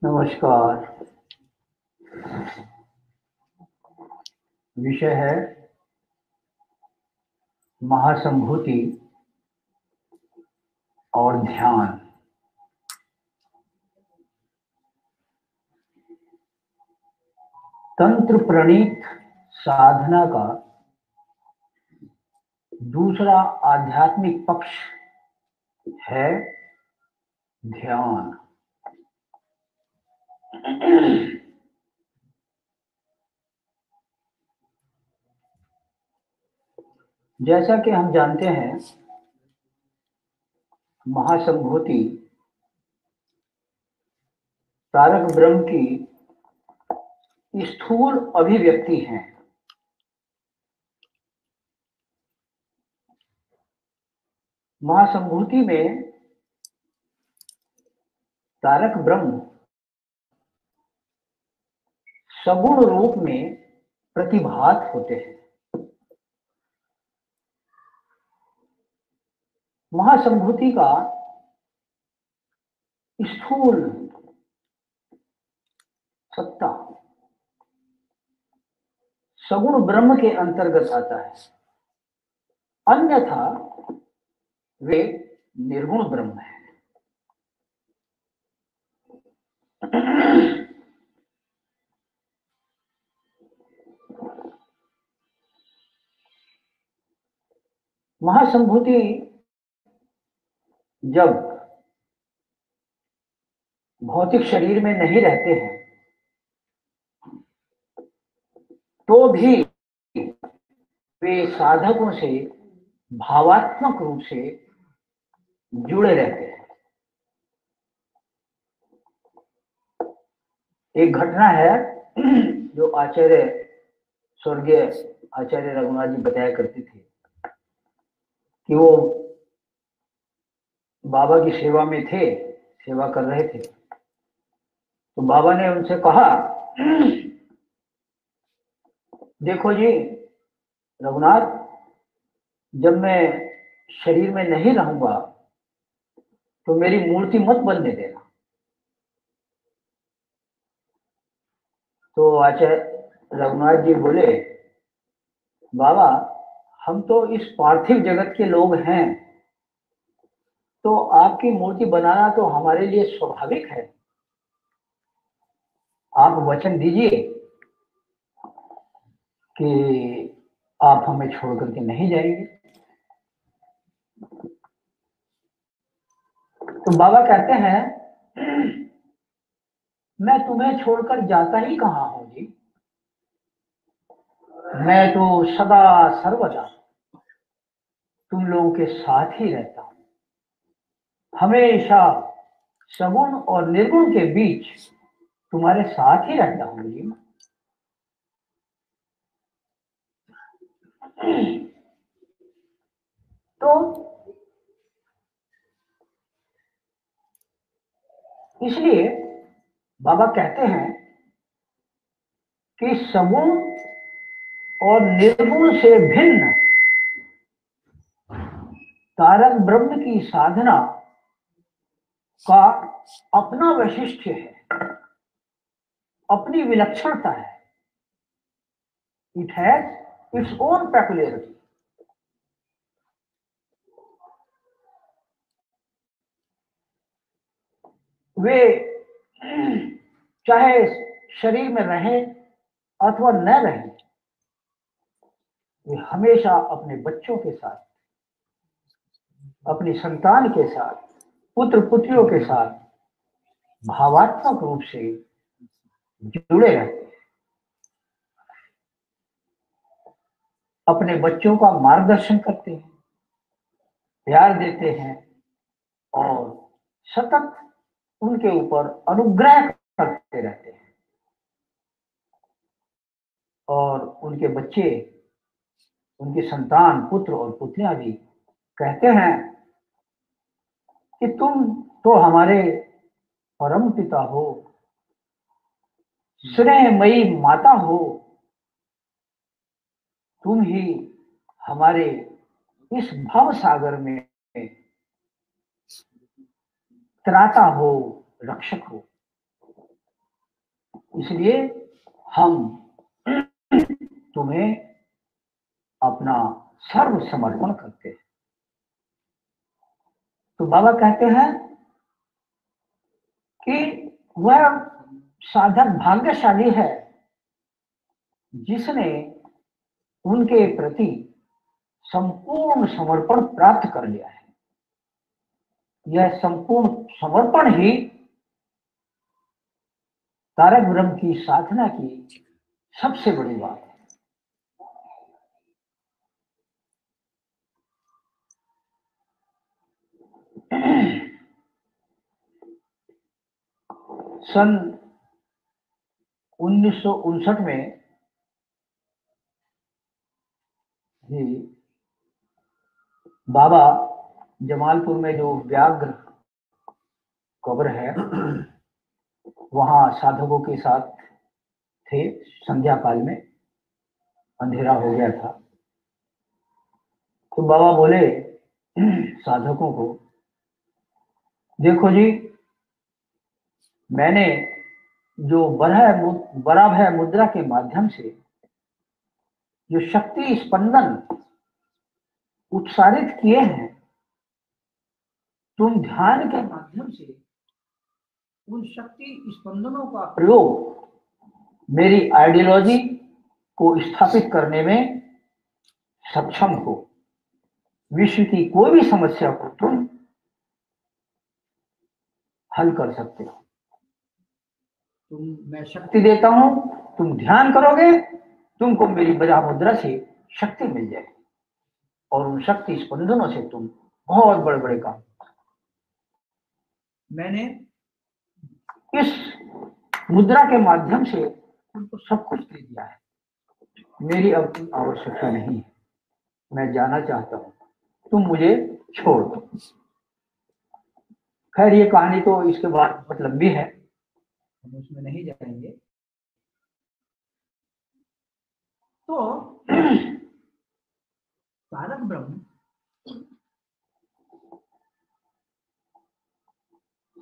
नमस्कार। विषय है महासंभूति और ध्यान। तंत्र प्रणीत साधना का दूसरा आध्यात्मिक पक्ष है ध्यान। जैसा कि हम जानते हैं, महासंभूति तारक ब्रह्म की स्थूल अभिव्यक्ति है। महासंभूति में तारक ब्रह्म सगुण रूप में प्रतिभात होते हैं। महासंभूति का स्थूल सत्ता सगुण ब्रह्म के अंतर्गत आता है, अन्यथा वे निर्गुण ब्रह्म है। महासंभूति जब भौतिक शरीर में नहीं रहते हैं तो भी वे साधकों से भावात्मक रूप से जुड़े रहते हैं। एक घटना है जो स्वर्गीय आचार्य रघुनाथ जी बताया करते थे कि वो बाबा की सेवा में थे, सेवा कर रहे थे, तो बाबा ने उनसे कहा, देखो जी रघुनाथ, जब मैं शरीर में नहीं रहूंगा तो मेरी मूर्ति मत बनने देना। तो आचार्य रघुनाथ जी बोले, बाबा हम तो इस पार्थिव जगत के लोग हैं, तो आपकी मूर्ति बनाना तो हमारे लिए स्वाभाविक है। आप वचन दीजिए कि आप हमें छोड़ करके नहीं जाएंगे। तो बाबा कहते हैं, मैं तुम्हें छोड़कर जाता ही कहां हूं जी, मैं तो सदा सर्वदा तुम लोगों के साथ ही रहता हूं, हमेशा सगुण और निर्गुण के बीच तुम्हारे साथ ही रहता हूं जी। तो इसलिए बाबा कहते हैं कि सगुण और निर्गुण से भिन्न तारक ब्रह्म की साधना का अपना वैशिष्ट्य है, अपनी विलक्षणता है। It has its own peculiarity. वे चाहे शरीर में रहें अथवा न रहें, वे हमेशा अपने बच्चों के साथ, अपनी संतान के साथ, पुत्र पुत्रियों के साथ भावात्मक रूप से जुड़े रहते हैं, अपने बच्चों का मार्गदर्शन करते हैं, प्यार देते हैं और सतत उनके ऊपर अनुग्रह करते रहते हैं। और उनके बच्चे, उनकी संतान, पुत्र और पुत्रियां भी कहते हैं कि तुम तो हमारे परम पिता हो, स्नेहमयी माता हो, तुम ही हमारे इस भव सागर में त्राता हो, रक्षक हो। इसलिए हम तुम्हें अपना सर्व समर्पण करते हैं। तो बाबा कहते हैं कि वह साधक भाग्यशाली है जिसने उनके प्रति संपूर्ण समर्पण प्राप्त कर लिया है। यह संपूर्ण समर्पण ही तारक ब्रह्म की साधना की सबसे बड़ी बात है। सन 1959 में ही बाबा जमालपुर में जो व्याघ्र कब्र है वहां साधकों के साथ थे। संध्या काल में अंधेरा हो गया था, तो बाबा बोले साधकों को, देखो जी, मैंने जो बराभय मुद्रा के माध्यम से जो शक्ति स्पंदन उत्सारित किए हैं, तुम ध्यान के माध्यम से उन शक्ति स्पंदनों का प्रयोग मेरी आइडियोलॉजी को स्थापित करने में सक्षम हो। विश्व की कोई भी समस्या को तुम हल कर सकते हो। मैं शक्ति देता हूं, तुम ध्यान करोगे, तुमको मेरी बराह मुद्रा से शक्ति मिल जाएगी और उन शक्ति स्पंदनों से तुम बहुत बड़े बड़े काम। मैंने इस मुद्रा के माध्यम से तुमको सब कुछ दे दिया है। मेरी अब आवश्यकता नहीं है। मैं जाना चाहता हूं, तुम मुझे छोड़ दो। खैर, ये कहानी तो इसके बाद बहुत लंबी है, हम उसमें नहीं जाएंगे। तो तारक ब्रह्म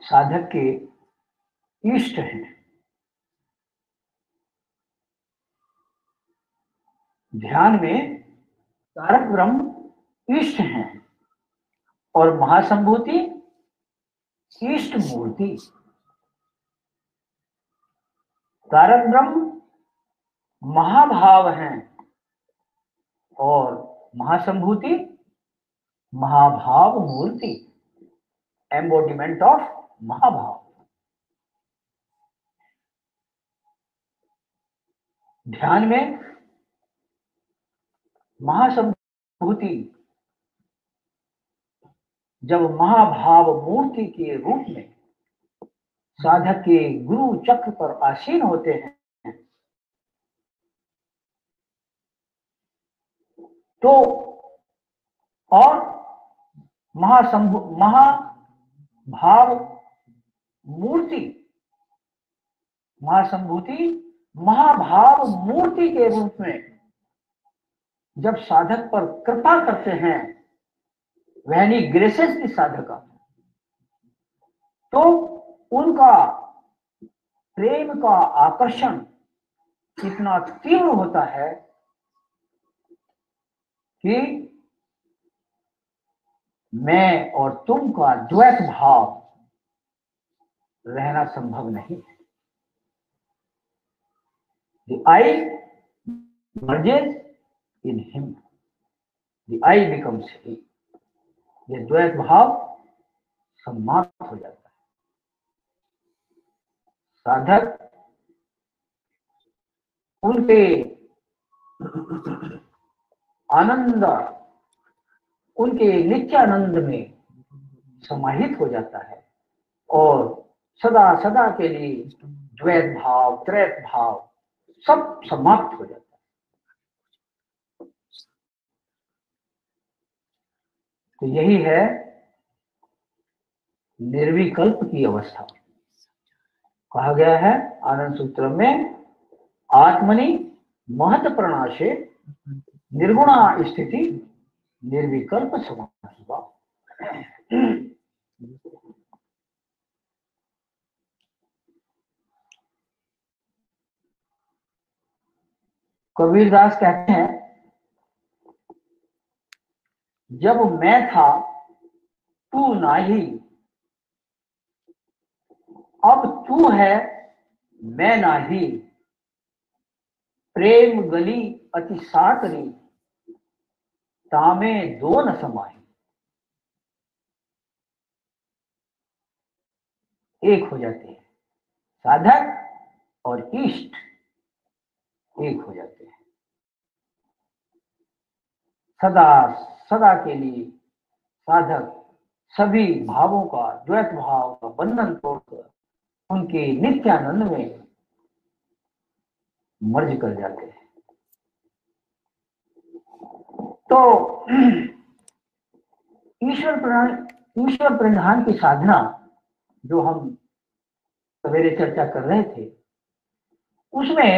साधक के इष्ट हैं। ध्यान में तारक ब्रह्म इष्ट हैं और महासंभूति इष्ट मूर्ति। तारक ब्रह्म महाभाव हैं और महासंभूति महाभाव मूर्ति, एम्बोडिमेंट ऑफ महाभाव। ध्यान में महासंभूति जब महाभाव मूर्ति के रूप में साधक के गुरु चक्र पर आसीन होते हैं, तो और महाभाव मूर्ति महासंभूति महाभाव मूर्ति के रूप में जब साधक पर कृपा करते हैं, वहनी ग्रेसेस की साधका, तो उनका प्रेम का आकर्षण इतना तीव्र होता है कि मैं और तुम का द्वैत भाव रहना संभव नहीं है। The I merges in him, the I becomes he। ये द्वैत भाव समाप्त हो जाता है। साधक उनके आनंद, उनके नित्यानंद में समाहित हो जाता है और सदा सदा के लिए द्वैत भाव त्रैत भाव सब समाप्त हो जाता है। तो यही है निर्विकल्प की अवस्था। कहा गया है आनंद सूत्र में, आत्मनि महत प्रणाशे निर्गुणा स्थिति निर्विकल्प समाधि। कबीरदास कहते हैं, जब मैं था तू नाही, अब तू है मैं नाही, प्रेम गली अति साकरी, तामे दो न समाही। एक हो जाते हैं साधक और इष्ट, एक हो जाते हैं। सदा सदा के लिए साधक सभी भावों का, द्वैत भाव का बंधन तोड़कर उनके नित्यानंद में मर्ज कर जाते हैं। तो ईश्वर प्रणिधान की साधना जो हम सवेरे चर्चा कर रहे थे, उसमें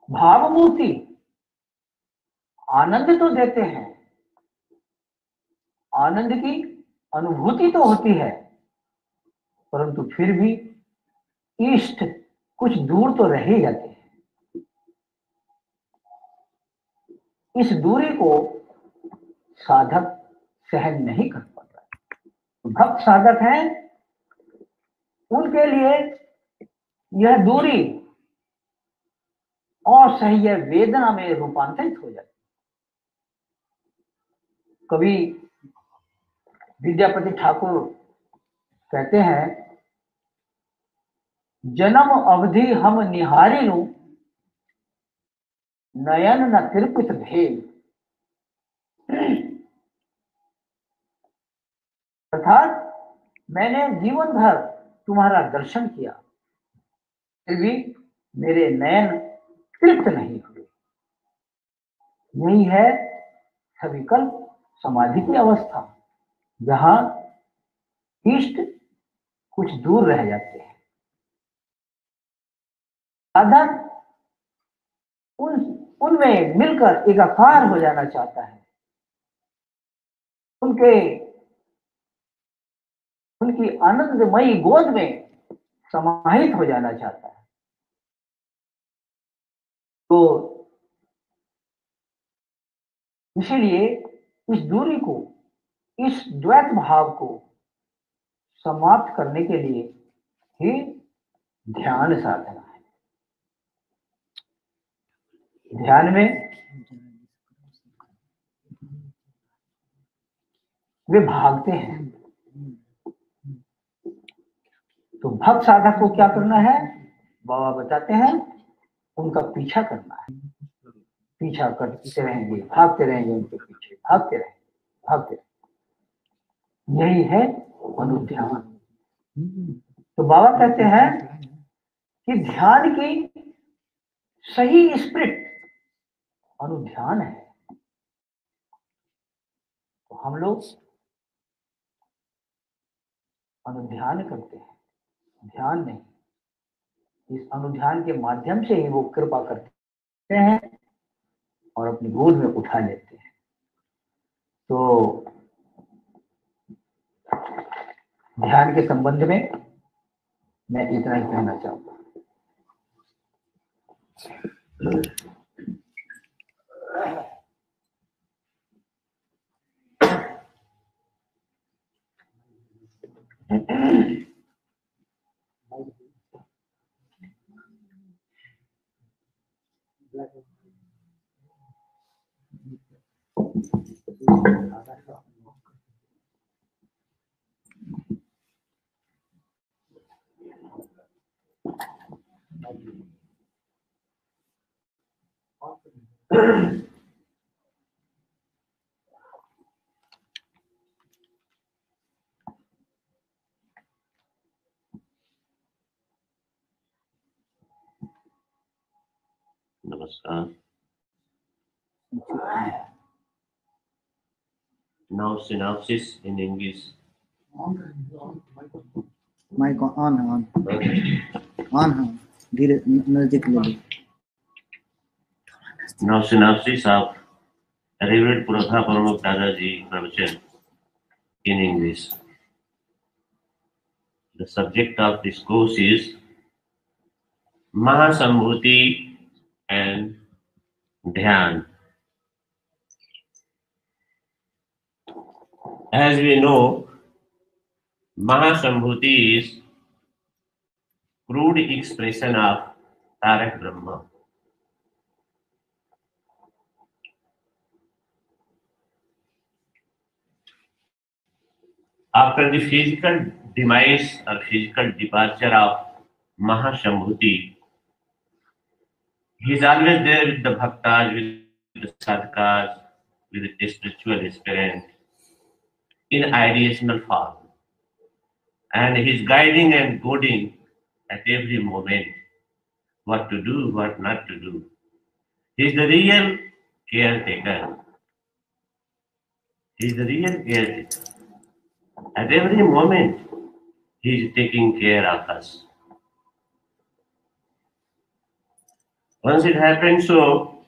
भावमूर्ति आनंद तो देते हैं, आनंद की अनुभूति तो होती है, परंतु फिर भी इष्ट कुछ दूर तो रह ही जाते हैं। इस दूरी को साधक सहन नहीं कर पाता। भक्त साधक हैं, उनके लिए यह दूरी असह्य वेदना में रूपांतरित हो जाती। कवि विद्यापति ठाकुर कहते हैं, जन्म अवधि हम निहारिनु, नयन न तिरपित भेद। अर्थात मैंने जीवन भर तुम्हारा दर्शन किया, फिर भी मेरे नयन तृप्त नहीं हुए। यही है सविकल्प समाधि की अवस्था, जहां इष्ट कुछ दूर रह जाते हैं। साधक उनमें मिलकर एकाकार हो जाना चाहता है, उनकी आनंदमयी गोद में समाहित हो जाना चाहता है। तो इसीलिए इस दूरी को, इस द्वैत भाव को समाप्त करने के लिए ही ध्यान साधना है। ध्यान में वे भागते हैं, तो भक्त साधक को क्या करना है, बाबा बताते हैं, उनका पीछा करना है। पीछा करते रहेंगे, भागते रहेंगे, उनके पीछे भागते रहेंगे। यही है अनुध्यान। तो बाबा कहते हैं कि ध्यान की सही स्पिरिट अनुध्यान है। तो हम लोग अनुध्यान करते हैं, ध्यान नहीं। इस अनुध्यान के माध्यम से ही वो कृपा करते हैं और अपनी गोद में उठा लेते हैं। तो ध्यान के संबंध में मैं इतना ही कहना चाहूंगा। Namaskar. Now synopsis in English. Mic on. धीरे नजदीक ले लो। Now synopsis of Reverend Puratha Paramuk Dadaji Pravachan in English. The subject of this course is Mahasambhuti and Dhyan. As we know, Mahasambhuti is crude expression of Tarak Brahma. After the physical demise or physical departure of Mahasambhuti, he is always there with the bhaktas, with the sadhakas, with the spiritual aspirant in ideational form. And he is guiding and goading at every moment what to do, what not to do. He is the real caretaker. He is the real caretaker. At every moment, he is taking care of us. Once it happened so,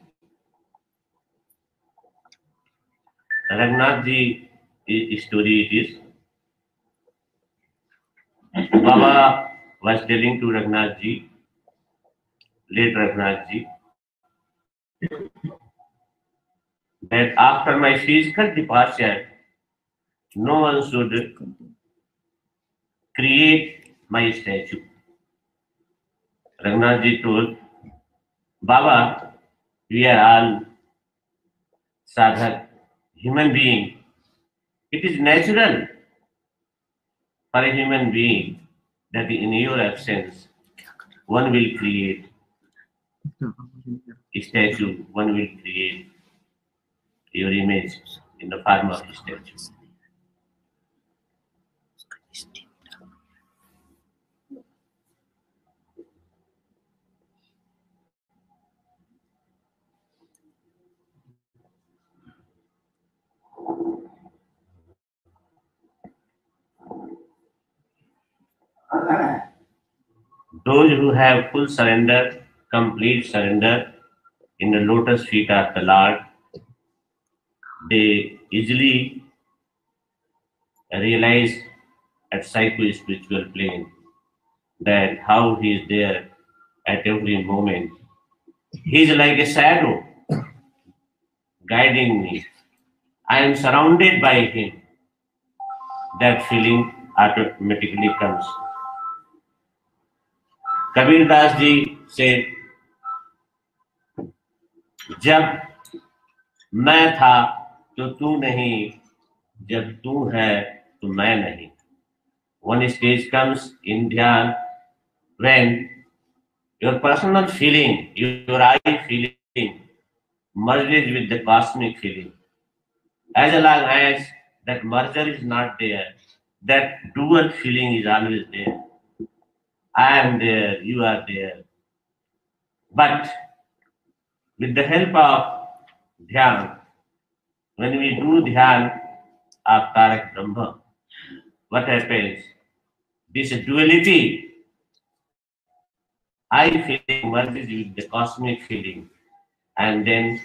Raghunath ji story it is. Baba was telling to Raghunath ji, late Raghunath ji, that after my physical departure, no one should create my statue. Raghunath ji told, Baba, we are all sadhak, human being. It is natural for a human being that in your absence, one will create a statue, one will create your image in the form of a statue. Those who have full surrender, complete surrender in the lotus feet of the Lord, they easily realize at psycho-spiritual plane that how he is there at every moment. He is like a shadow guiding me. I am surrounded by him. That feeling automatically comes. Kabir Das ji said, जब मैं था तो तू नहीं, जब तू है तो मैं नहीं. One stage comes in Dhyan when your personal feeling, your I feeling merges with the cosmic feeling. As long as that merger is not there, that dual feeling is always there. I am there, you are there. But with the help of Dhyan, when we do Dhyan of Tarak Brahma, what happens? This duality, I feeling merges with the cosmic feeling, and then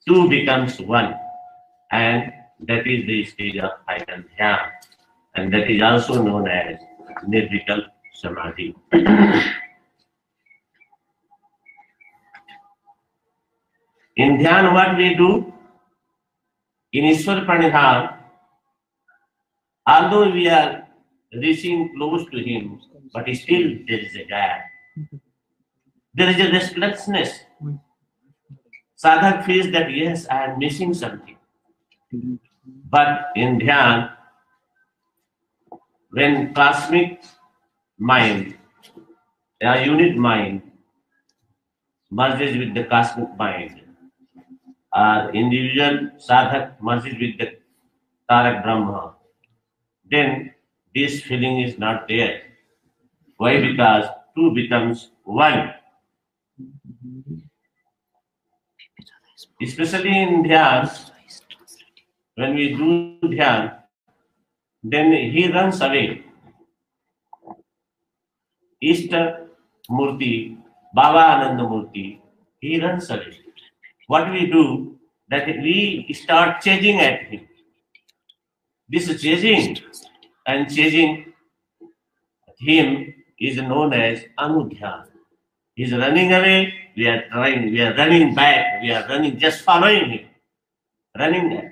two becomes one, and that is the stage of final Dhyan, and that is also known as Nirvikal Samadhi. In Dhyan, what we do? In Ishwar Pranidham, although we are reaching close to him, but still there is a gap. There is a restlessness. Sadhak feels that yes, I am missing something. But in Dhyan, when cosmic mind, a unit mind, merges with the cosmic mind, individual sadhak merges with the Tarak Brahma, then this feeling is not there. Why? Because two becomes one. Especially in Dhyan, when we do Dhyan, then he runs away. Ishta Murti, Baba Ananda Murti, he runs away. What we do, that we start chasing at him. This chasing and chasing him is known as Anudhyan. He's running away, we are trying, we are running back, we are running, just following him, running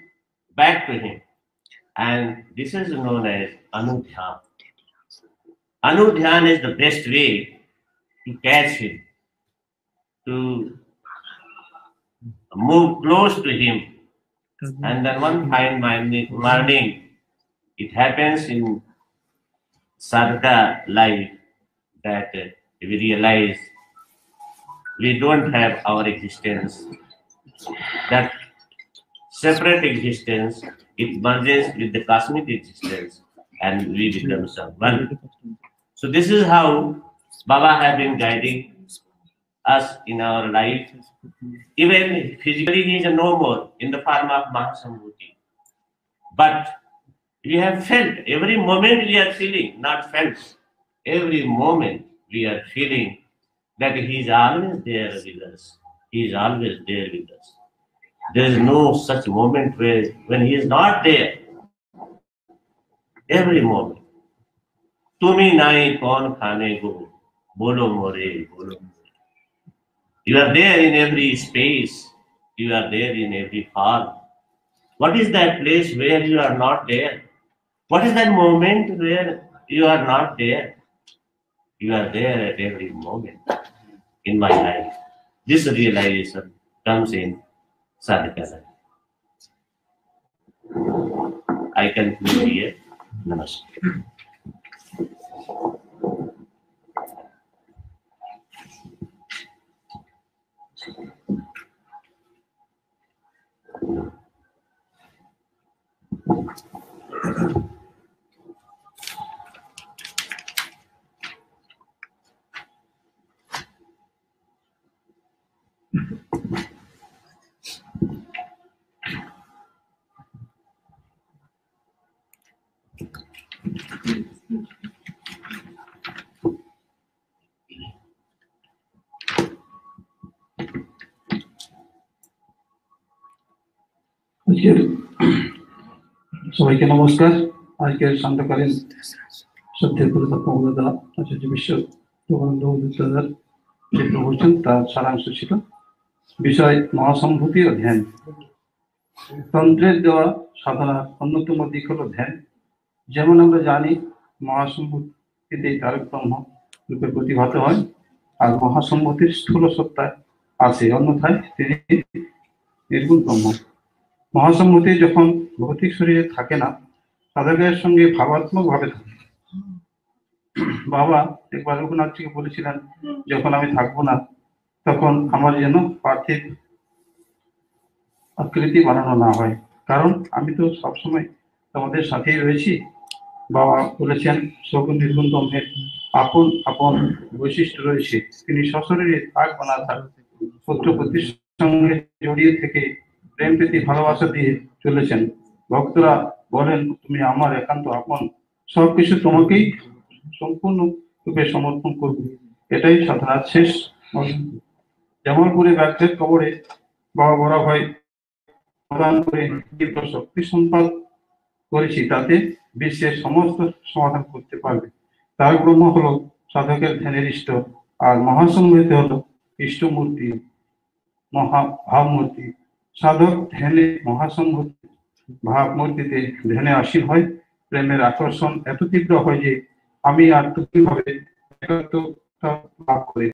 back to him. And this is known as Anudhyan. Anudhyan is the best way to catch him, to move close to him. And then one fine morning, it happens in sadhaka life that we realize we don't have our existence, that separate existence, it merges with the cosmic existence and we become one. So this is how Baba have been guiding us in our life. Even physically he is no more in the form of Mahasambhuti. But we have felt, every moment we are feeling, not felt, every moment we are feeling that he is always there with us. He is always there with us. There is no such moment where when he is not there. Every moment. Tumi nai kaun khane go, bolo more, bolo more. You are there in every space. You are there in every form. What is that place where you are not there? What is that moment where you are not there? You are there at every moment in my life. This realization comes in sadhaka. I conclude here. Namaste. সবাইকে নমস্কার। আজকের শান্তকালীন শ্রদ্ধেয় গুরুদাদা আচার্য বিশ্ব দাদার যে প্রবচন তার সারাংশ ছিল বিষয় মহাসম্ভূতি ও ধ্যান। তন্ত্রের দেওয়া সাধনার অন্যতম দিক হলো ধ্যান। যেমন আমরা জানি মহাসম্ভূতিতেই তারক ব্রহ্ম রূপে প্রতিভাত হয়, আর মহাসম্ভূতির স্থূল সত্তায় আছে, অন্যথায় তিনি নির্গুণ ব্রহ্ম। মহাসম্ভূতি যখন ভৌতিক শরীরে থাকে না, সাধকের সঙ্গে ভাবাত্মক ভাবে থাকে। বাবা একবার রঘুনাথজিকে বলেছিলেন, যখন আমি থাকবো না তখন আমার যেন পার্থিব আকৃতি বানানো না হয়, কারণ আমি তো সবসময় তোমাদের সাথেই রয়েছি। বাবা বলেছেন সগুণ নির্গুণ ব্রহ্মের আপন আপন বৈশিষ্ট্য রয়েছে, তিনি সশরীরে থাক বা না থাক পুত্র পুত্রীর সঙ্গে জড়িয়ে থেকে প্রেম প্রীতি ভালোবাসা দিয়ে চলেছেন। ভক্তরা বলেন তুমি আমার একান্ত আপন, সবকিছু তোমাকেই সম্পূর্ণ রূপে সমর্পণ করবে, এটাই সাধনার শেষ। জামালপুরে ব্যাঘ্রের কবরে বাবা বড় ভাই প্রদান করে তীব্র শক্তি সম্পাদ করেছি, তাতে বিশ্বের সমস্ত সমাধান করতে পারবে। তার ব্রহ্ম হলো সাধকের ধ্যানের ইষ্ট, আর মহাসম্ভূতি হলো ইষ্টমূর্তি, মহাভাবমূর্তি। সাধক ধ্যানে মহাসম্ভূতি ভাবমূর্তিতে ধ্যানে আসীন হয়। প্রেমের আকর্ষণ এত তীব্র হয় যে আমি আর তুমি ভাবে একাত্মতা লাভ করে